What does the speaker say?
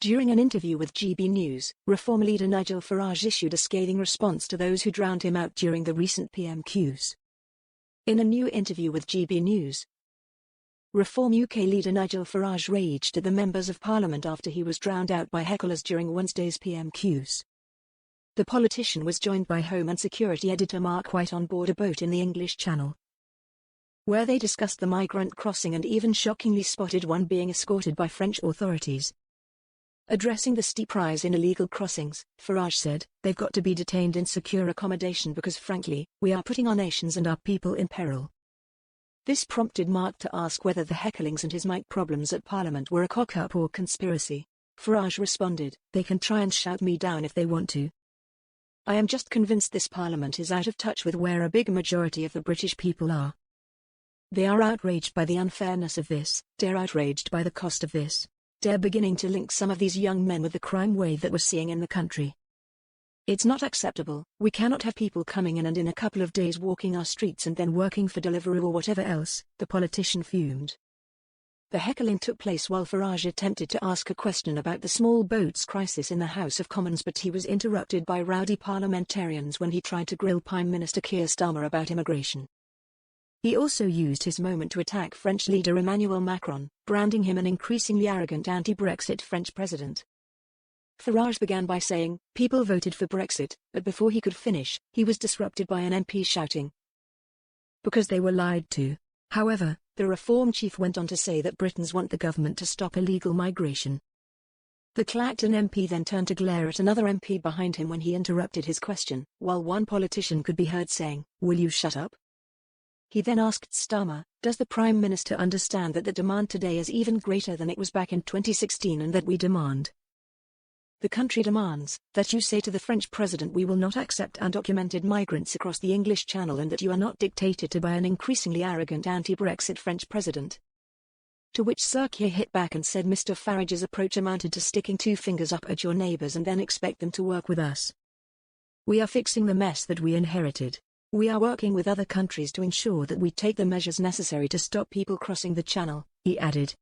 During an interview with GB News, Reform leader Nigel Farage issued a scathing response to those who drowned him out during the recent PMQs. In a new interview with GB News, Reform UK leader Nigel Farage raged at the members of Parliament after he was drowned out by hecklers during Wednesday's PMQs. The politician was joined by Home and Security editor Mark White on board a boat in the English Channel, where they discussed the migrant crossing and even shockingly spotted one being escorted by French authorities. Addressing the steep rise in illegal crossings, Farage said, "They've got to be detained in secure accommodation because frankly, we are putting our nations and our people in peril." This prompted Mark to ask whether the hecklings and his mic problems at Parliament were a cock-up or conspiracy. Farage responded, "They can try and shout me down if they want to. I am just convinced this Parliament is out of touch with where a big majority of the British people are. They are outraged by the unfairness of this, they're outraged by the cost of this. They're beginning to link some of these young men with the crime wave that we're seeing in the country. It's not acceptable. We cannot have people coming in and in a couple of days walking our streets and then working for Deliveroo or whatever else," the politician fumed. The heckling took place while Farage attempted to ask a question about the small boats crisis in the House of Commons, but he was interrupted by rowdy parliamentarians when he tried to grill Prime Minister Keir Starmer about immigration. He also used his moment to attack French leader Emmanuel Macron, branding him an increasingly arrogant anti-Brexit French president. Farage began by saying, "People voted for Brexit," but before he could finish, he was disrupted by an MP shouting, "Because they were lied to." However, the Reform chief went on to say that Britons want the government to stop illegal migration. The Clacton MP then turned to glare at another MP behind him when he interrupted his question, while one politician could be heard saying, "Will you shut up?" He then asked Starmer, "Does the Prime Minister understand that the demand today is even greater than it was back in 2016 and that we demand? The country demands that you say to the French President we will not accept undocumented migrants across the English Channel and that you are not dictated to by an increasingly arrogant anti-Brexit French President." To which Sir Keir hit back and said Mr Farage's approach amounted to sticking two fingers up at your neighbours and then expect them to work with us. "We are fixing the mess that we inherited. We are working with other countries to ensure that we take the measures necessary to stop people crossing the Channel," he added.